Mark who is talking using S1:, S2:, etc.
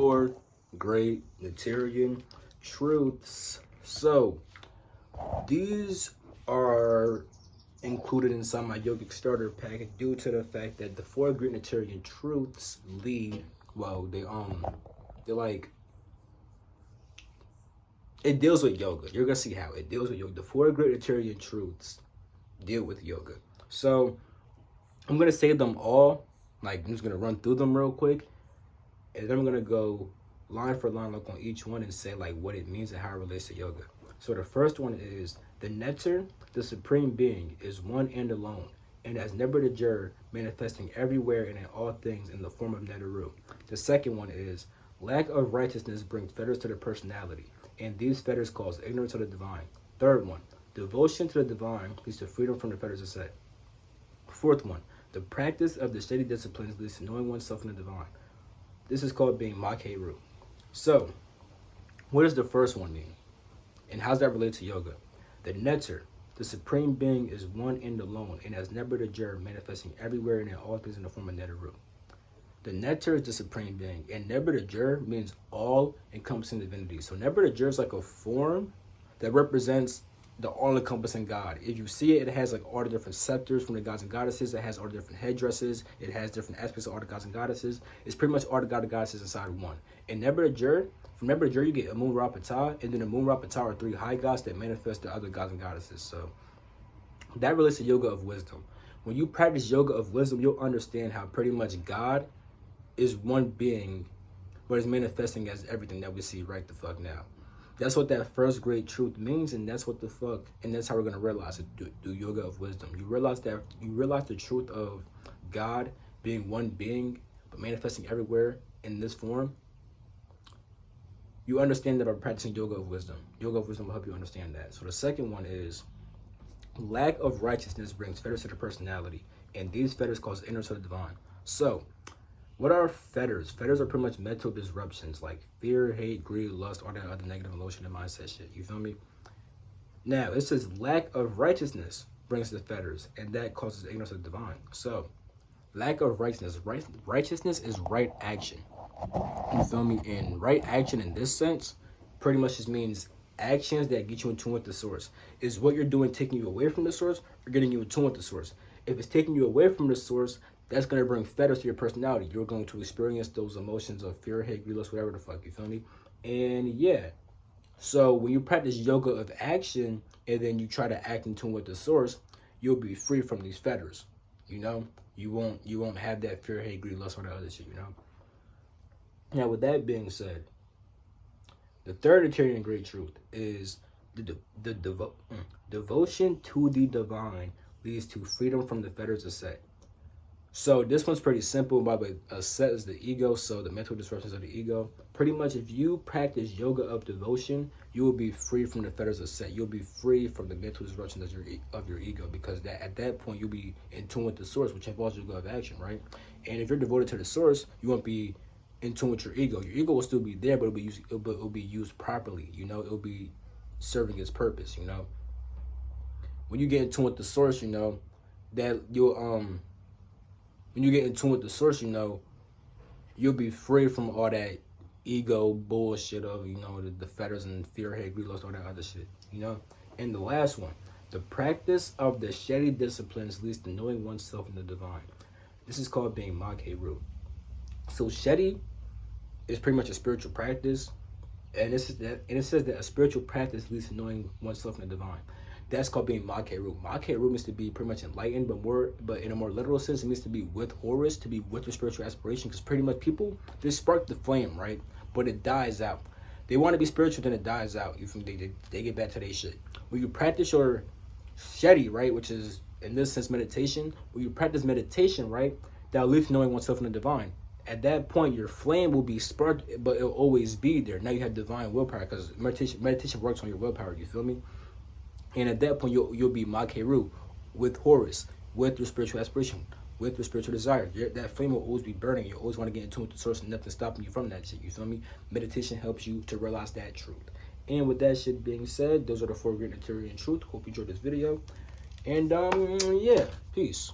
S1: 4 great Neterian truths. So these are included inside my yogic starter pack due to the fact that the 4 great Neterian truths lead, well, they're like, it deals with yoga. You're gonna see how it deals with yoga. The 4 great Neterian truths deal with yoga. So I'm gonna say them all. Like, I'm just gonna run through them real quick, and then I'm gonna go line for line, look on each one, and say like what it means and how it relates to yoga. So the first one is the Neter, the supreme being, is one and alone, and has never the jur, manifesting everywhere and in all things in the form of Neteru. The second one is lack of righteousness brings fetters to the personality, and these fetters cause ignorance of the divine. Third one, devotion to the divine leads to freedom from the fetters of set. Fourth one, the practice of the steady disciplines leads to knowing oneself in the divine. This is called being Makeru. So, what does the first one mean? And how does that relate to yoga? The Neter, the supreme being, is one and alone, and has never the jur, manifesting everywhere and in all things in the form of Neteru. The Neter is the supreme being, and never the jur means all-encompassing divinity. So never the jur is like a form that represents the all-encompassing God. If you see it, it has like all the different scepters from the gods and goddesses. It has all the different headdresses. It has different aspects of all the gods and goddesses. It's pretty much all the gods and goddesses inside one. And never the jur, from never the jur, you get a Moon Rapata, and then the Moon Rapata are 3 high gods that manifest the other gods and goddesses. So that relates to yoga of wisdom. When you practice yoga of wisdom, you'll understand how pretty much God is one being, but is manifesting as everything that we see right the fuck now. That's what that first great truth means, and that's what the fuck, and that's how we're gonna realize it through yoga of wisdom. You realize the truth of God being one being, but manifesting everywhere in this form. You understand that by practicing yoga of wisdom. Yoga of wisdom will help you understand that. So the second one is lack of righteousness brings fetters to the personality, and these fetters cause ignorance of the divine. So what are fetters? Fetters are pretty much mental disruptions like fear, hate, greed, lust, all that other negative emotion and mindset shit. You feel me? Now, it says lack of righteousness brings the fetters, and that causes ignorance of the divine. So, lack of righteousness. Righteousness is right action. You feel me? And right action in this sense pretty much just means actions that get you in tune with the source. Is what you're doing taking you away from the source or getting you in tune with the source? If it's taking you away from the source, that's going to bring fetters to your personality. You're going to experience those emotions of fear, hate, greed, lust, whatever the fuck, you feel me? And yeah, so when you practice yoga of action and then you try to act in tune with the source, you'll be free from these fetters, you know? You won't have that fear, hate, greed, lust, or that other shit, you know? Now, with that being said, the third Neterian great truth is devotion to the divine leads to freedom from the fetters of set. So this one's pretty simple. By the way, a set is the ego, so the mental disruptions of the ego. Pretty much, if you practice yoga of devotion, you will be free from the fetters of set. You'll be free from the mental disruptions of your ego, because at that point you'll be in tune with the source, which involves yoga of action, right? And if you're devoted to the source, you won't be in tune with your ego. Your ego will still be there, but it'll be used properly. You know, it'll be serving its purpose. You know, when you get in tune with the source, you know that you'll when you get in tune with the source, you know, you'll be free from all that ego bullshit of, you know, the fetters and fear, hate, greed, lust, all that other shit, you know? And the last one, the practice of the steady disciplines leads to knowing oneself in the divine. This is called being Makeru. So steady is pretty much a spiritual practice, and it says that a spiritual practice leads to knowing oneself in the divine. That's called being Makeru. Makeru means to be pretty much enlightened, but in a more literal sense, it means to be with Horus, to be with your spiritual aspiration. Because pretty much people, they spark the flame, right? But it dies out. They want to be spiritual, then it dies out. They get back to their shit. When you practice your steady, right, which is in this sense meditation, when you practice meditation, right, that leads to knowing oneself in the divine. At that point, your flame will be sparked, but it'll always be there. Now you have divine willpower, because meditation works on your willpower. You feel me? And at that point, you'll be Makeru with Horus, with your spiritual aspiration, with your spiritual desire. That flame will always be burning. You always want to get in tune with the source, and nothing stopping you from that shit. You feel me? Meditation helps you to realize that truth. And with that shit being said, those are the 4 great Neterian truths. Hope you enjoyed this video. And yeah, peace.